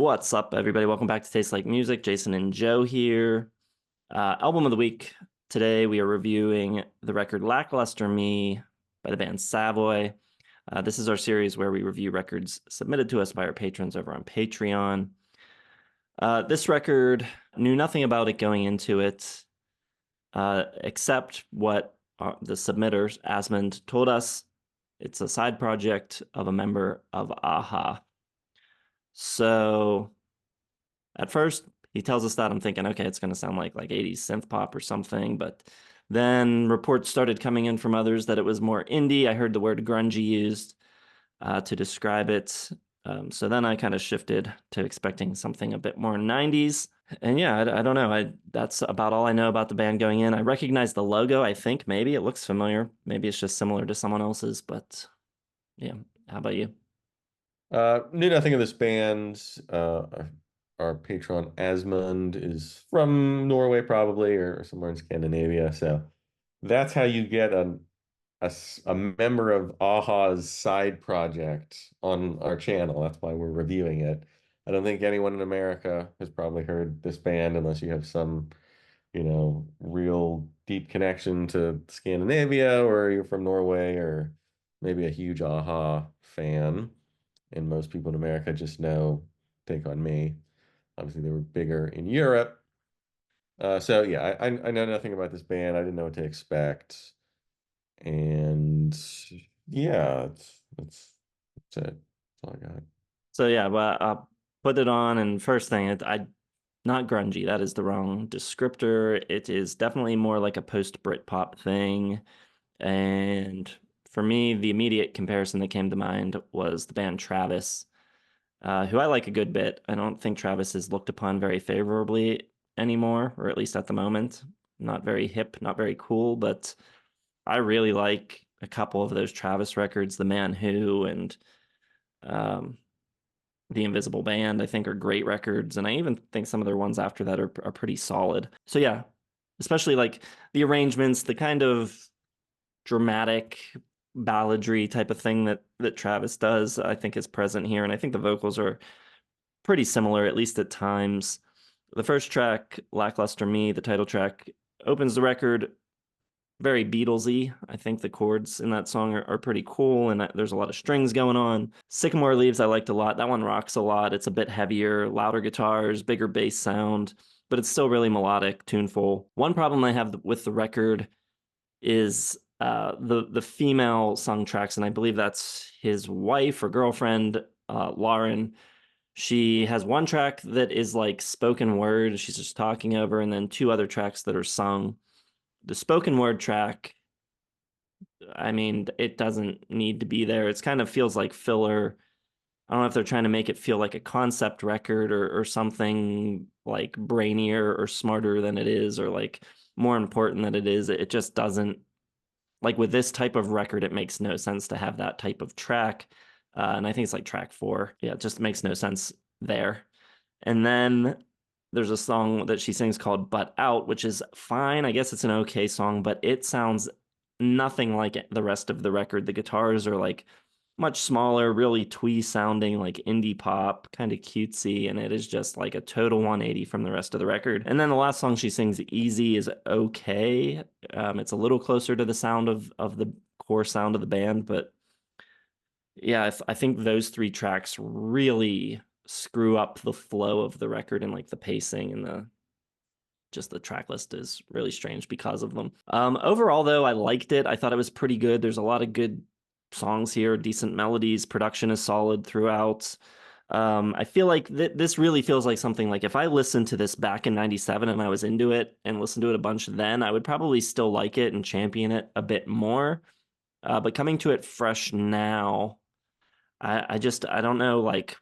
What's up, everybody? Welcome back to Taste Like Music. Jason and Joe here. Album of the week. Today we are reviewing the record Lackluster Me by the band Savoy. This is our series where we review records submitted to us by our patrons over on Patreon. This record, knew nothing about it going into it, except what the submitters, Asmund, told us. It's a side project of a member of AHA. So at first, he tells us that. I'm thinking, okay, it's going to sound like 80s synth pop or something. But then reports started coming in from others that it was more indie. I heard the word grungy used to describe it. So then I kind of shifted to expecting something a bit more 90s. And yeah, I don't know. That's about all I know about the band going in. I recognize the logo. I think maybe it looks familiar. Maybe it's just similar to someone else's. But yeah, how about you? Knew nothing of this band. Our patron Asmund is from Norway, probably, or somewhere in Scandinavia. So that's how you get a member of Aha's side project on our channel. That's why we're reviewing it. I don't think anyone in America has probably heard this band unless you have some, real deep connection to Scandinavia, or you're from Norway, or maybe a huge Aha fan. And most people in America just know Take on Me. Obviously, they were bigger in Europe. So yeah, I know nothing about this band. I didn't know what to expect, and yeah, that's it. That's all I got. So yeah, well, I put it on, and first thing, I not grungy. That is the wrong descriptor. It is definitely more like a post-Britpop thing. And for me, the immediate comparison that came to mind was the band Travis, who I like a good bit. I don't think Travis is looked upon very favorably anymore, or at least at the moment. Not very hip, not very cool, but I really like a couple of those Travis records, The Man Who and um, The Invisible Band, I think, are great records. And I even think some of their ones after that are pretty solid. So yeah, especially like the arrangements, the kind of dramatic balladry type of thing that Travis does, I think is present here. And I think the vocals are pretty similar, at least at times. The first track, Lackluster Me, the title track, opens the record very Beatlesy. I think the chords in that song are pretty cool, and there's a lot of strings going on. Sycamore Leaves I liked a lot. That one rocks a lot. It's a bit heavier, louder guitars, bigger bass sound, but it's still really melodic, tuneful. One problem I have with the record is the female sung tracks, and I believe that's his wife or girlfriend, Lauren. She has one track that is like spoken word, she's just talking over, and then two other tracks that are sung. The spoken word track, I mean, it doesn't need to be there. It's kind of feels like filler. I don't know if they're trying to make it feel like a concept record or something like brainier or smarter than it is, or like more important than it is. It just doesn't, like with this type of record, it makes no sense to have that type of track. And I think it's like track four. Yeah, it just makes no sense there. And then there's a song that she sings called Butt Out, which is fine. I guess it's an okay song, but it sounds nothing like the rest of the record. The guitars are like much smaller, really twee sounding, like indie pop, kind of cutesy, and it is just like a total 180 from the rest of the record. And then the last song she sings, Easy, is okay. It's a little closer to the sound of the core sound of the band, but yeah, I think those three tracks really screw up the flow of the record, and like the pacing and the track list is really strange because of them. Overall, though, I liked it. I thought it was pretty good. There's a lot of good songs here, decent melodies. Production is solid throughout. I feel like this really feels like something like if I listened to this back in 97 and I was into it and listened to it a bunch then, I would probably still like it and champion it a bit more. But coming to it fresh now, I don't know like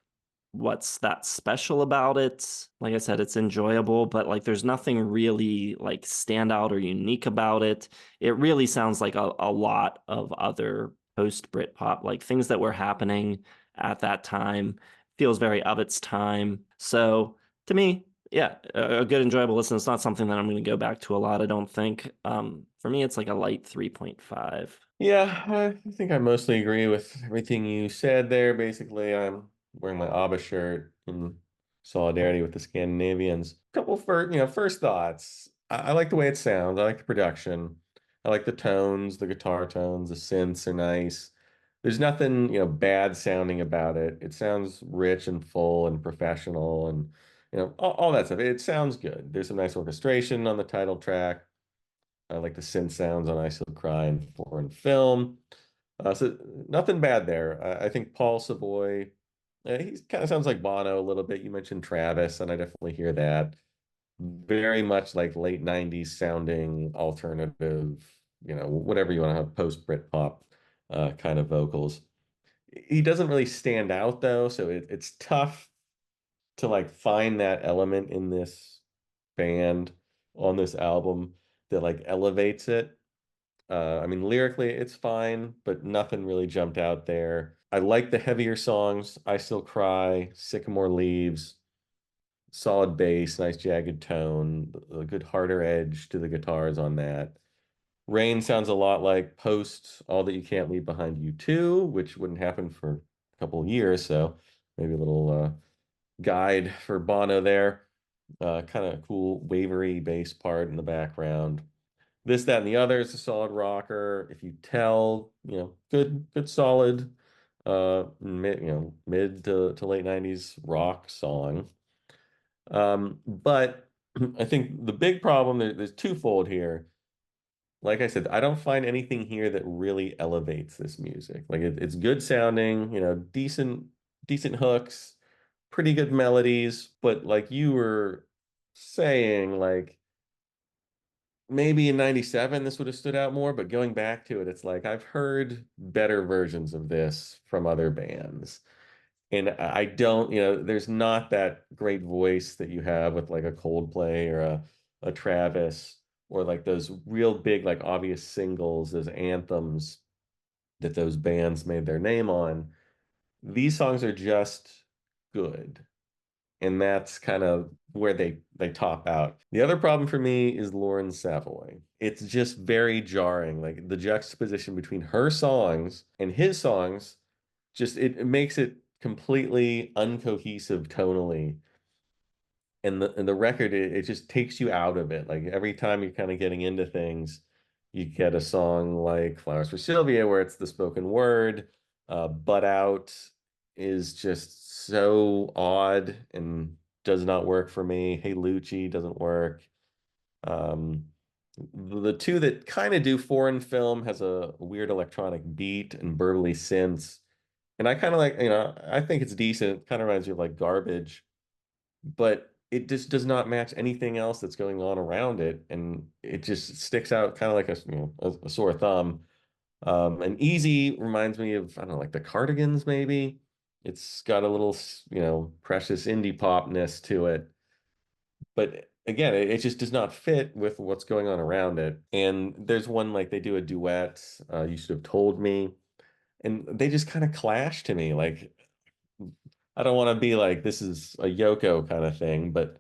what's that special about it. Like I said, it's enjoyable, but like there's nothing really like standout or unique about it. It really sounds like a lot of other post Britpop, like things that were happening at that time. Feels very of its time. So to me, yeah, a good enjoyable listen. It's not something that I'm going to go back to a lot, I don't think. For me, it's like a light 3.5. Yeah, I think I mostly agree with everything you said there. Basically, I'm wearing my ABBA shirt, and solidarity with the Scandinavians. Couple first thoughts. I like the way it sounds. I like the production. I like the tones, the guitar tones, the synths are nice. There's nothing, bad sounding about it. It sounds rich and full and professional and all that stuff. It sounds good. There's some nice orchestration on the title track. I like the synth sounds on I Still Cry and Foreign Film. So nothing bad there. I think Paul Savoy, he kind of sounds like Bono a little bit. You mentioned Travis, and I definitely hear that. Very much like late 90s sounding alternative, whatever you want to have, post Britpop kind of vocals. He doesn't really stand out though, so it's tough to like find that element in this band on this album that like elevates it. I mean, lyrically, it's fine, but nothing really jumped out there. I like the heavier songs. I Still Cry, Sycamore Leaves, solid bass, nice jagged tone, a good harder edge to the guitars on that. Rain sounds a lot like post All That You Can't Leave Behind You Too, which wouldn't happen for a couple of years, so maybe a little guide for Bono there. Kind of cool wavery bass part in the background. This, That, and the Other is a solid rocker. If You Tell, good solid mid to late 90s rock song. But I think the big problem there's twofold here. Like I said, I don't find anything here that really elevates this music. Like it's good sounding, decent hooks, pretty good melodies, but like you were saying, like maybe in 97 this would have stood out more, but going back to it, it's like I've heard better versions of this from other bands. And I don't, there's not that great voice that you have with like a Coldplay or a Travis or like those real big, like obvious singles, those anthems that those bands made their name on. These songs are just good. And that's kind of where they top out. The other problem for me is Lauren Savoy. It's just very jarring. Like the juxtaposition between her songs and his songs, just it makes it completely uncohesive tonally. And the record, it just takes you out of it. Like every time you're kind of getting into things, you get a song like Flowers for Sylvia, where it's the spoken word. Butt Out is just so odd and does not work for me. Hey Lucci doesn't work. Um, the two that kind of do Foreign Film has a weird electronic beat and burbly synths. And I kind of like, I think it's decent. It kind of reminds me of like Garbage, but it just does not match anything else that's going on around it, and it just sticks out kind of like a sore thumb. And Easy reminds me of I don't know, like the Cardigans maybe. It's got a little precious indie popness to it, but again, it just does not fit with what's going on around it. And there's one like they do a duet, You Should Have Told Me, and they just kind of clash to me. Like I don't want to be like this is a Yoko kind of thing, but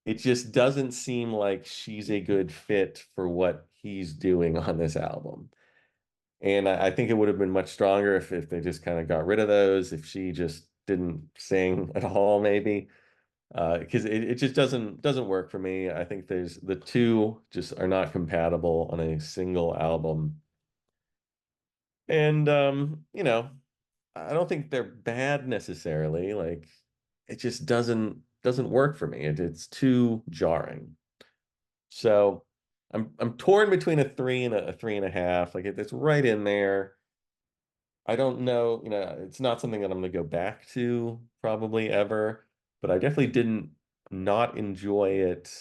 it just doesn't seem like she's a good fit for what he's doing on this album. And I think it would have been much stronger if they just kind of got rid of those, if she just didn't sing at all, maybe. Because it just doesn't work for me. I think there's the two just are not compatible on a single album. And I don't think they're bad necessarily. Like it just doesn't work for me. It's too jarring. So I'm torn between a three and a three and a half. Like it's right in there. I don't know, it's not something that I'm gonna go back to probably ever, but I definitely didn't not enjoy it,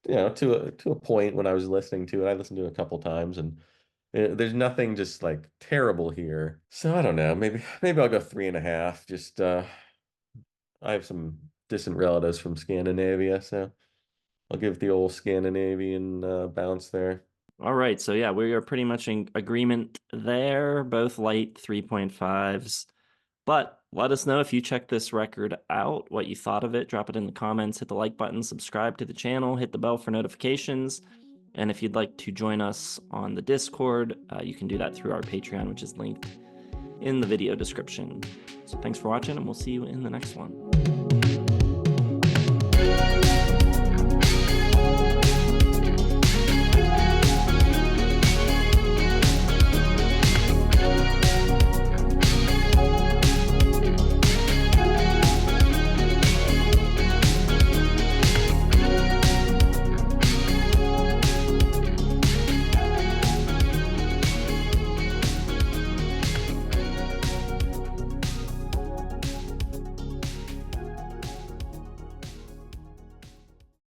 to a point when I was listening to it. I listened to it a couple times and there's nothing just like terrible here. So I don't know. Maybe I'll go three and a half. Just I have some distant relatives from Scandinavia, so I'll give the old Scandinavian bounce there. All right, so yeah, we are pretty much in agreement there, both light 3.5s. But let us know if you checked this record out, what you thought of it. Drop it in the comments, hit the like button, subscribe to the channel, hit the bell for notifications. And if you'd like to join us on the Discord, you can do that through our Patreon, which is linked in the video description. So thanks for watching, and we'll see you in the next one.